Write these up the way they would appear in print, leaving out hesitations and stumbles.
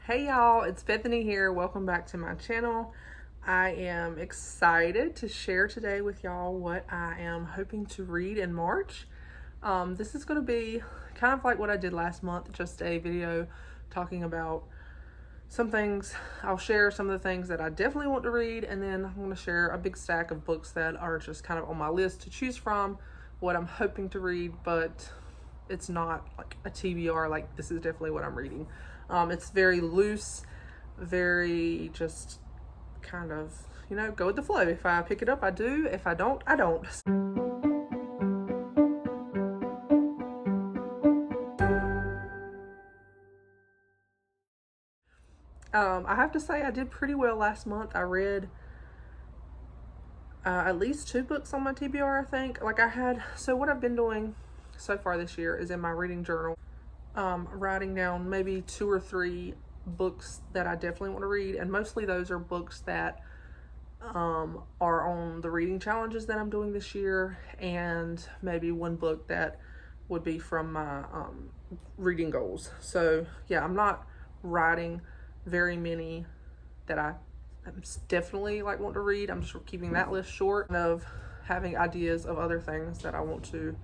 Hey y'all, it's Bethany here. Welcome back to my channel. I am excited to share today with y'all what I am hoping to read in March. This is going to be kind of like what I did last month, just a video talking about some things. I'll share some of the things that I definitely want to read, and then I'm going to share a big stack of books that are just kind of on my list to choose from, what I'm hoping to read, but it's not like a TBR, like this is definitely what I'm reading. It's very loose, very just kind of, go with the flow. If I pick it up, I do. If I don't, I don't. I have to say I did pretty well last month. I read at least 2 books on my TBR, I think. So what I've been doing so far this year is in my reading journal, writing down maybe 2 or 3 books that I definitely want to read, and mostly those are books that are on the reading challenges that I'm doing this year, and maybe one book that would be from my reading goals. So yeah, I'm not writing very many that I'm definitely want to read. I'm just keeping that list short, of having ideas of other things that I want to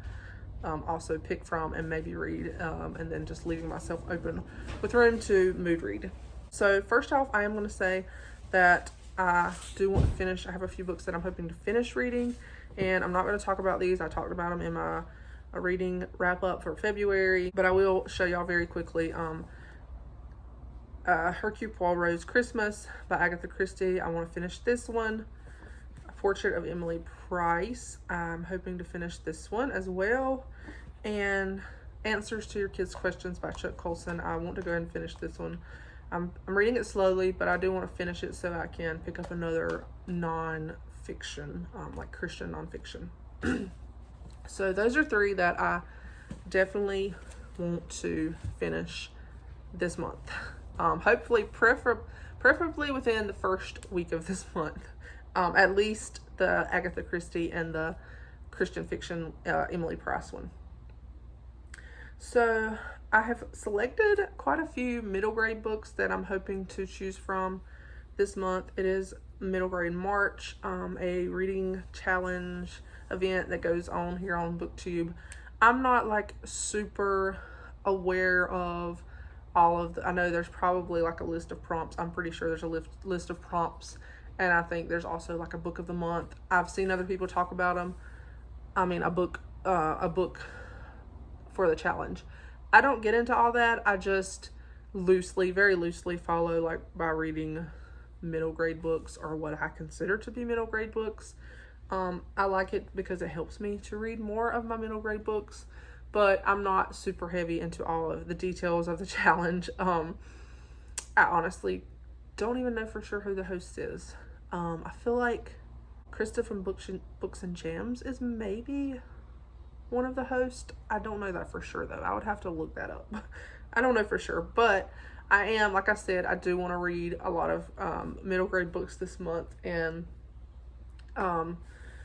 also pick from and maybe read, and then just leaving myself open with room to mood read. So first off, I am going to say that I do want to finish. I have a few books that I'm hoping to finish reading, and I'm not going to talk about these. I talked about them in my reading wrap up for February, but I will show y'all very quickly. Hercule Poirot's Christmas by Agatha Christie. I want to finish this one. A Portrait of Emily Price. I'm hoping to finish this one as well. And Answers to Your Kids' Questions by Chuck Colson. I want to go ahead and finish this one. I'm reading it slowly, but I do want to finish it so I can pick up another non-fiction, like Christian non-fiction. So those are 3 that I definitely want to finish this month. Hopefully, preferably within the first week of this month. At least the Agatha Christie and the Christian fiction Emily Price one. So I have selected quite a few middle grade books that I'm hoping to choose from this month. It is middle grade March, a reading challenge event that goes on here on BookTube. I'm not super aware of all of I know there's probably a list of prompts. I'm pretty sure there's a list of prompts, and I think there's also a book of the month. I've seen other people talk about them. I mean, a book for the challenge. I don't get into all that. I just very loosely follow by reading middle grade books, or what I consider to be middle grade books. I like it because it helps me to read more of my middle grade books, but I'm not super heavy into all of the details of the challenge. I honestly don't even know for sure who the host is. I feel like Krista from Books and Jams is maybe one of the hosts. I don't know that for sure though. I would have to look that up. I don't know for sure, but I am, like I said, I do want to read a lot of middle grade books this month, and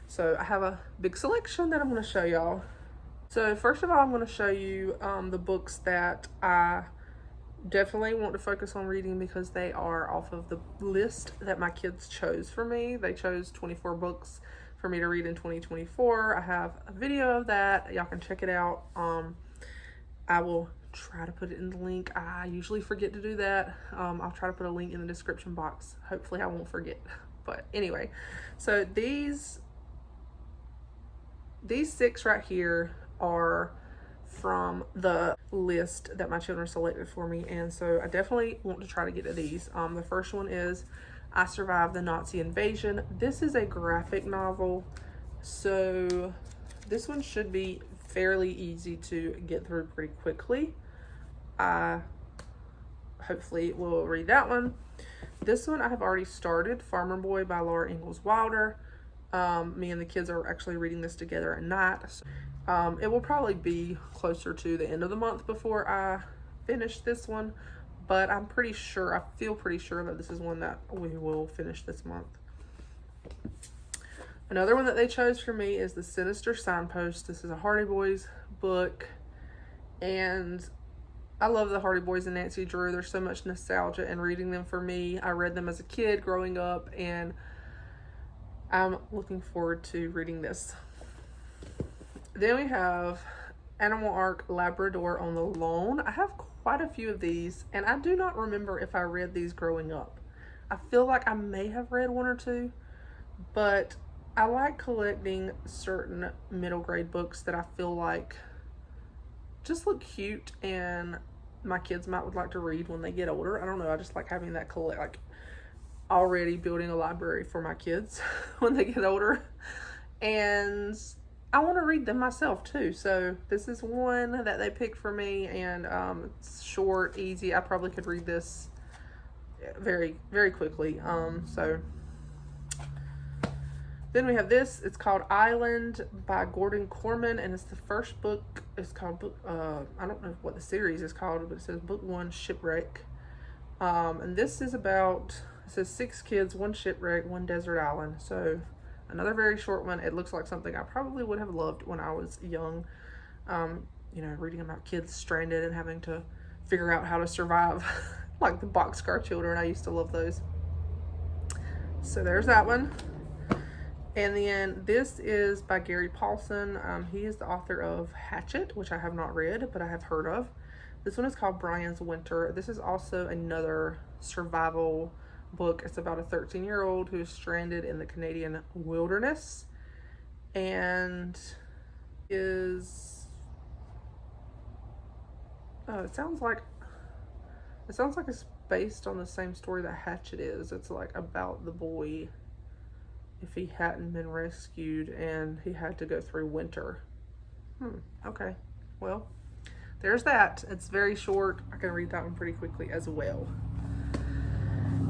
so I have a big selection that I'm going to show y'all. So first of all, I'm going to show you the books that I definitely want to focus on reading, because they are off of the list that my kids chose for me. They chose 24 books for me to read in 2024. I have a video of that. Y'all can check it out. I will try to put it in the link. I usually forget to do that. I'll try to put a link in the description box. Hopefully I won't forget. But anyway, so these 6 right here are from the list that my children selected for me, and so I definitely want to try to get to these. The first one is I Survived the Nazi Invasion. This is a graphic novel, so this one should be fairly easy to get through pretty quickly. I hopefully will read that one. This one I have already started, Farmer Boy by Laura Ingalls Wilder. Me and the kids are actually reading this together at night. It will probably be closer to the end of the month before I finish this one, but I feel pretty sure that this is one that we will finish this month. Another one that they chose for me is The Sinister Signpost. This is a Hardy Boys book, and I love the Hardy Boys and Nancy Drew. There's so much nostalgia in reading them for me. I read them as a kid growing up, and I'm looking forward to reading this. Then we have Animal Ark Labrador on the Loan. I have quite a few of these, and I do not remember if I read these growing up. I feel like I may have read one or two, but I like collecting certain middle grade books that I feel like just look cute and my kids would like to read when they get older. I don't know, I just like having that like already building a library for my kids when they get older. And I want to read them myself too. So this is one that they picked for me, and it's short, easy. I probably could read this very, very quickly. So then we have this. It's called Island by Gordon Corman, and it's the first book. It's called I don't know what the series is called, but it says book 1, Shipwreck. And this is about, it says 6 kids, 1 shipwreck, 1 desert island. So another very short one. It looks like something I probably would have loved when I was young. You know, reading about kids stranded and having to figure out how to survive. Like the Boxcar Children. I used to love those. So there's that one. And then this is by Gary Paulson. He is the author of Hatchet, which I have not read, but I have heard of. This one is called Brian's Winter. This is also another survival book. It's about a 13-year-old who is stranded in the Canadian wilderness and is, it sounds like it's based on the same story that Hatchet is. It's like about the boy, if he hadn't been rescued and he had to go through winter. Okay, well, there's that. It's very short. I can read that one pretty quickly as well.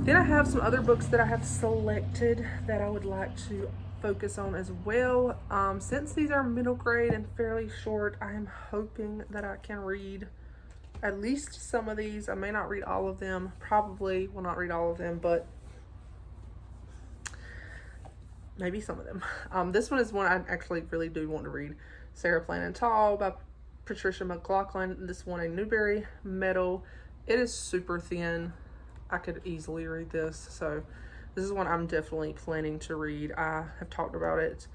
Then I have some other books that I have selected that I would like to focus on as well. Since these are middle grade and fairly short, I am hoping that I can read at least some of these. I may not read all of them. Probably will not read all of them, but maybe some of them. This one is one I actually really do want to read. Sarah Plain Tall by Patricia McLaughlin. This one, a Newbery Medal. It is super thin. I could easily read this. So this is one I'm definitely planning to read. I have talked about it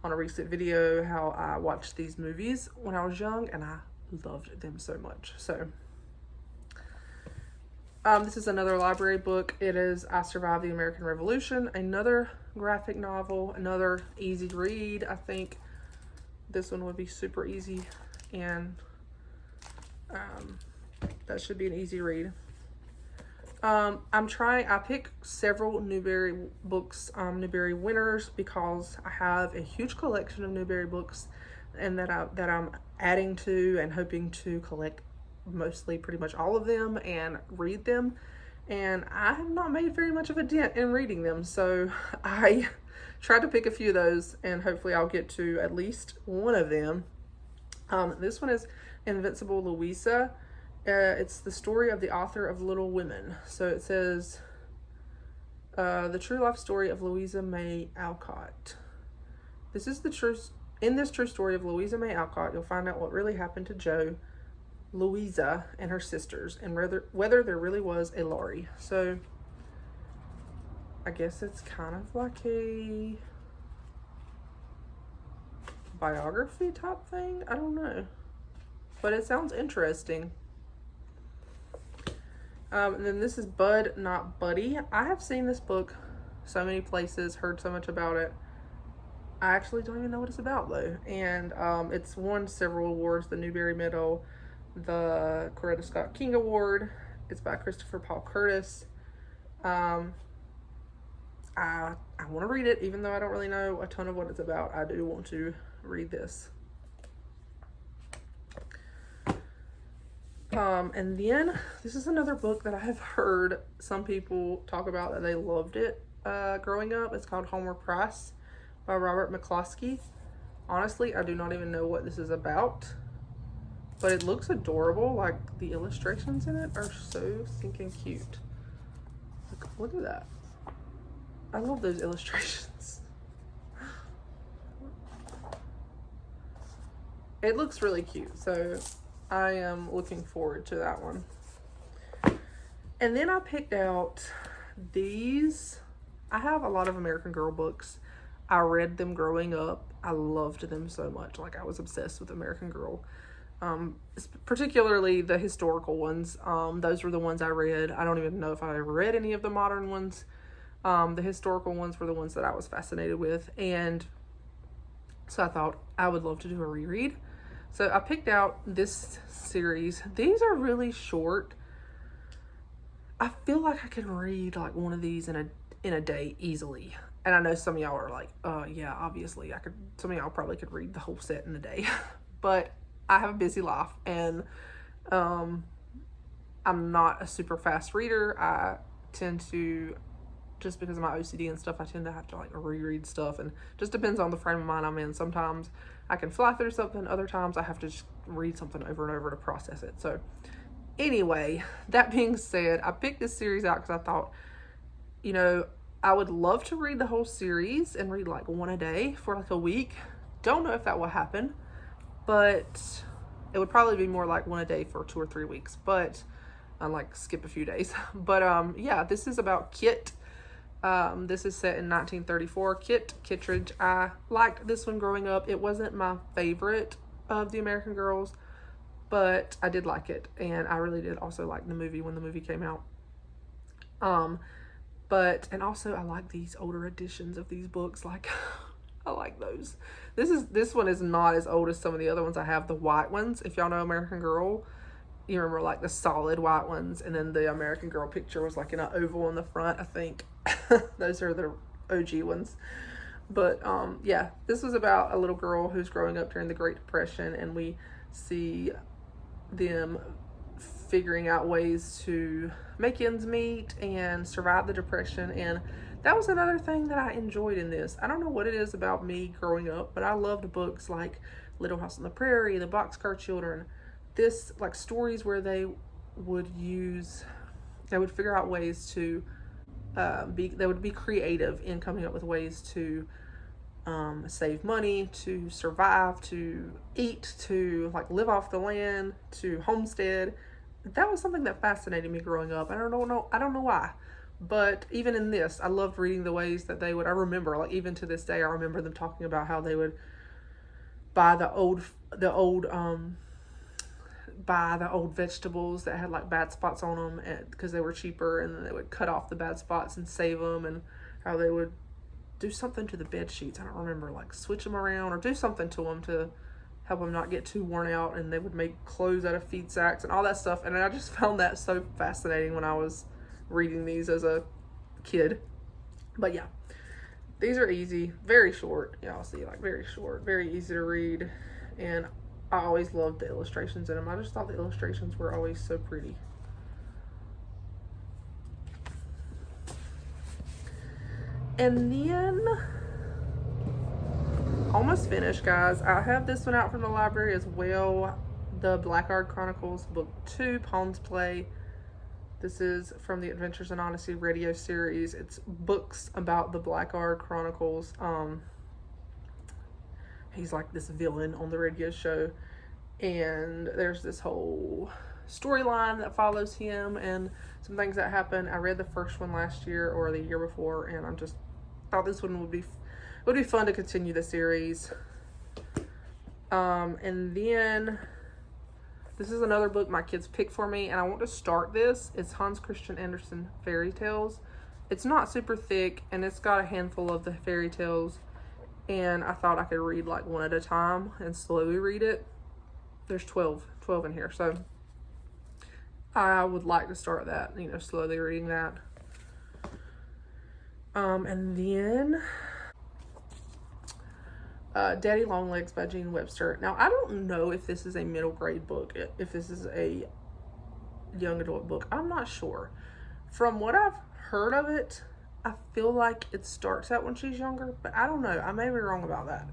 on a recent video, how I watched these movies when I was young and I loved them so much. So this is another library book. It is I Survived the American Revolution, another graphic novel, another easy read. I think this one would be super easy, and that should be an easy read. I pick several Newbery books, Newbery winners, because I have a huge collection of Newbery books and that I'm adding to and hoping to collect mostly pretty much all of them and read them. And I have not made very much of a dent in reading them. So I tried to pick a few of those, and hopefully I'll get to at least one of them. This one is Invincible Louisa. It's the story of the author of Little Women. So it says, the true life story of Louisa May Alcott. In this true story of Louisa May Alcott, you'll find out what really happened to Jo, Louisa, and her sisters, and whether there really was a Laurie. So I guess it's kind of like a biography type thing. I don't know, but it sounds interesting. And then this is Bud Not Buddy. I have seen this book so many places, heard so much about it. I actually don't even know what it's about though. And it's won several awards, the Newbery Medal, the Coretta Scott King Award. It's by Christopher Paul Curtis. I want to read it, even though I don't really know a ton of what it's about. I do want to read this. And then this is another book that I have heard some people talk about that they loved it growing up. It's called Homer Price by Robert McCloskey. Honestly, I do not even know what this is about, but it looks adorable. Like, the illustrations in it are so stinking cute. Look at that. I love those illustrations. It looks really cute. So I am looking forward to that one. And then I picked out these. I have a lot of American Girl books. I read them growing up. I loved them so much. Like, I was obsessed with American Girl. Particularly the historical ones. Those were the ones I read. I don't even know if I ever read any of the modern ones. The historical ones were the ones that I was fascinated with. And so I thought I would love to do a reread. So I picked out this series. These are really short. I feel like I can read like one of these in a day easily. And I know some of y'all are like, yeah, obviously I could. Some of y'all probably could read the whole set in a day. But I have a busy life, and I'm not a super fast reader. I tend to, just because of my OCD and stuff, I tend to have to like reread stuff, and just depends on the frame of mind I'm in. Sometimes I can fly through something, other times I have to just read something over and over to process it. So anyway, that being said, I picked this series out because I thought, you know, I would love to read the whole series and read like one a day for like a week. Don't know if that will happen, but it would probably be more like one a day for 2 or 3 weeks, but like skip a few days. But yeah, this is about Kit. This is set in 1934. Kit Kittredge. I liked this one growing up. It wasn't my favorite of the American Girls, but I did like it, and I really did also like the movie when the movie came out. And also I like these older editions of these books. Like, I like those. This one is not as old as some of the other ones I have. The white ones, if y'all know American Girl, you remember like the solid white ones, and then the American Girl picture was like in an oval in the front, I think. Those are the OG ones. But yeah, this was about a little girl who's growing up during the Great Depression, and we see them figuring out ways to make ends meet and survive the Depression. And that was another thing that I enjoyed in this. I don't know what it is about me growing up, but I loved books like Little House on the Prairie, The Boxcar Children. This, like, stories where they would figure out ways to they would be creative in coming up with ways to save money, to survive, to eat, to like live off the land, to homestead. That was something that fascinated me growing up. I don't know why. But even in this, I loved reading the ways that they would. I remember, like, even to this day, I remember them talking about how they would buy the old vegetables that had like bad spots on them, because they were cheaper, and then they would cut off the bad spots and save them, and how they would do something to the bed sheets. I don't remember, like switch them around or do something to them to help them not get too worn out, and they would make clothes out of feed sacks and all that stuff. And I just found that so fascinating when I was reading these as a kid. But yeah, these are easy, very short. Y'all see, like, very short, very easy to read, and I always loved the illustrations in them. I just thought the illustrations were always so pretty. And then, almost finished, guys. I have this one out from the library as well. The Blackguard Chronicles, Book 2, Pawns Play. This is from the Adventures in Odyssey radio series. It's books about the Blackguard Chronicles. He's like this villain on the radio show, and there's this whole storyline that follows him and some things that happen. I read the first one last year or the year before, and I just thought this one would be fun to continue the series. And then this is another book my kids picked for me, and I want to start this. It's Hans Christian Andersen Fairy Tales. It's not super thick, and it's got a handful of the fairy tales, and I thought I could read like one at a time and slowly read it. There's 12 in here, so I would like to start that, slowly reading that. And then Daddy Longlegs by Jean Webster. Now, I don't know if this is a middle grade book, if this is a young adult book. I'm not sure. From what I've heard of it, I feel like it starts out when she's younger, but I don't know. I may be wrong about that.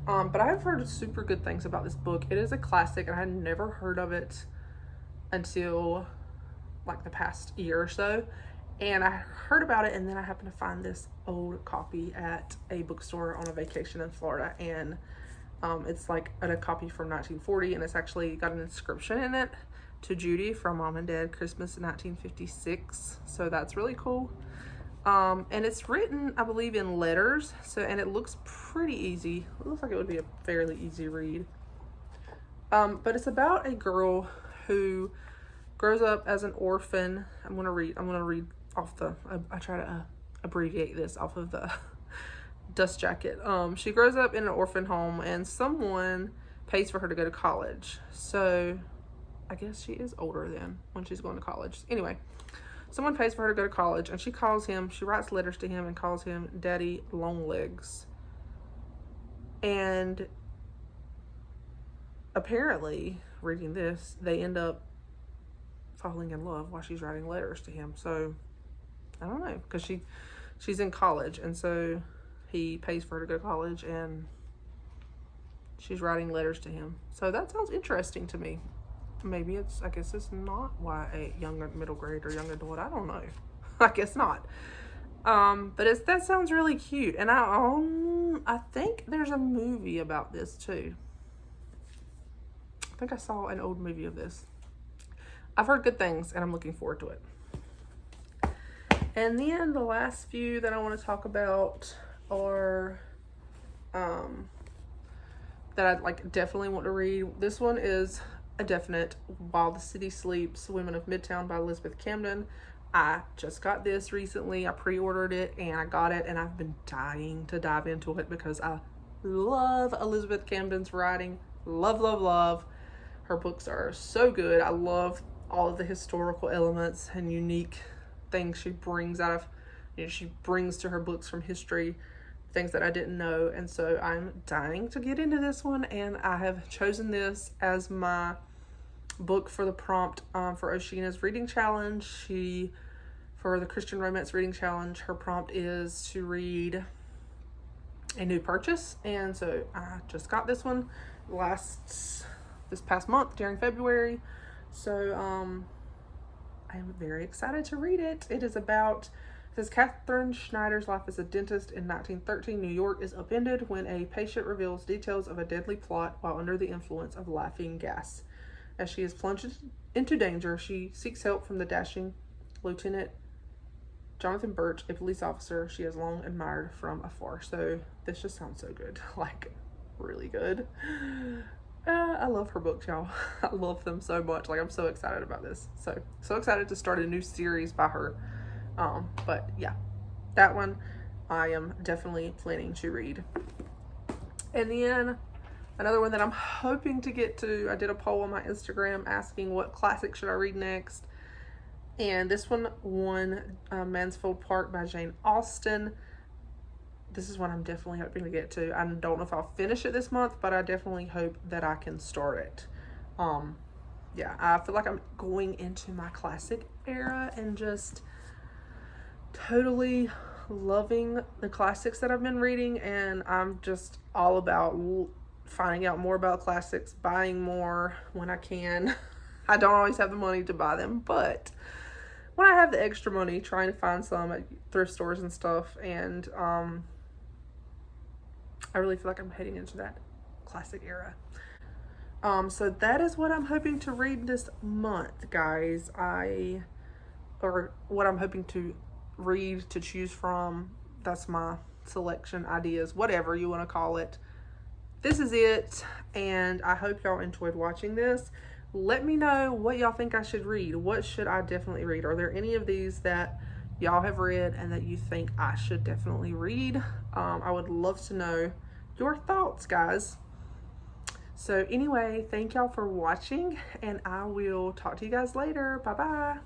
But I've heard super good things about this book. It is a classic, and I had never heard of it until like the past year or so. And I heard about it, and then I happened to find this old copy at a bookstore on a vacation in Florida, and It's like a copy from 1940, and it's actually got an inscription in it to Judy from Mom and Dad Christmas 1956. So that's really cool. And it's written, I believe, in letters. So, and it looks pretty easy. It looks like it would be a fairly easy read. But it's about a girl who grows up as an orphan. I'm gonna read off the, I try to abbreviate this off of the dust jacket. She grows up in an orphan home, and someone pays for her to go to college. So I guess she is older then when she's going to college. Anyway, someone pays for her to go to college, and she writes letters to him and calls him Daddy Longlegs. And apparently, reading this, they end up falling in love while she's writing letters to him. So I don't know, because she's in college, and so he pays for her to go to college, and she's writing letters to him. So that sounds interesting to me. Maybe I guess it's not YA, young middle grade or young adult. I don't know. I guess not. But that sounds really cute. And I think there's a movie about this too. I think I saw an old movie of this. I've heard good things, and I'm looking forward to it. And then the last few that I want to talk about are that I definitely want to read. This one is a definite: While the City Sleeps, Women of Midtown by Elizabeth Camden. I just got this recently. I pre-ordered it and I got it, and I've been dying to dive into it because I love Elizabeth Camden's writing. Love, love, love. Her books are so good. I love all of the historical elements and unique things she brings out of, she brings to her books from history, things that I didn't know. And so I'm dying to get into this one, and I have chosen this as my book for the prompt for Oceana's reading challenge. For the Christian Romance reading challenge, her prompt is to read A New Purchase, and so I just got this one this past month during February. So I'm very excited to read it. It says Catherine Schneider's life as a dentist in 1913 New York is upended when a patient reveals details of a deadly plot while under the influence of laughing gas. As she is plunged into danger, she seeks help from the dashing Lieutenant Jonathan Birch, a police officer she has long admired from afar. So this just sounds so good, really good. I love her books, y'all. I love them so much. I'm so excited about this. So excited to start a new series by her. But yeah, that one I am definitely planning to read. And then another one that I'm hoping to get to, I did a poll on my Instagram asking what classic should I read next. And this one won Mansfield Park by Jane Austen. This is one I'm definitely hoping to get to. I don't know if I'll finish it this month, but I definitely hope that I can start it. Yeah, I feel like I'm going into my classic era and just totally loving the classics that I've been reading, and I'm just all about finding out more about classics, buying more when I can. I don't always have the money to buy them, but when I have the extra money, trying to find some at thrift stores and stuff. And I really feel like I'm heading into that classic era. So that is what I'm hoping to read this month, guys. Or what I'm hoping to read, to choose from. That's my selection, ideas, whatever you want to call it. This is it, and I hope y'all enjoyed watching this. Let me know what y'all think I should read. What should I definitely read? Are there any of these that y'all have read and that you think I should definitely read? I would love to know your thoughts, guys. So anyway, thank y'all for watching, and I will talk to you guys later. Bye-bye.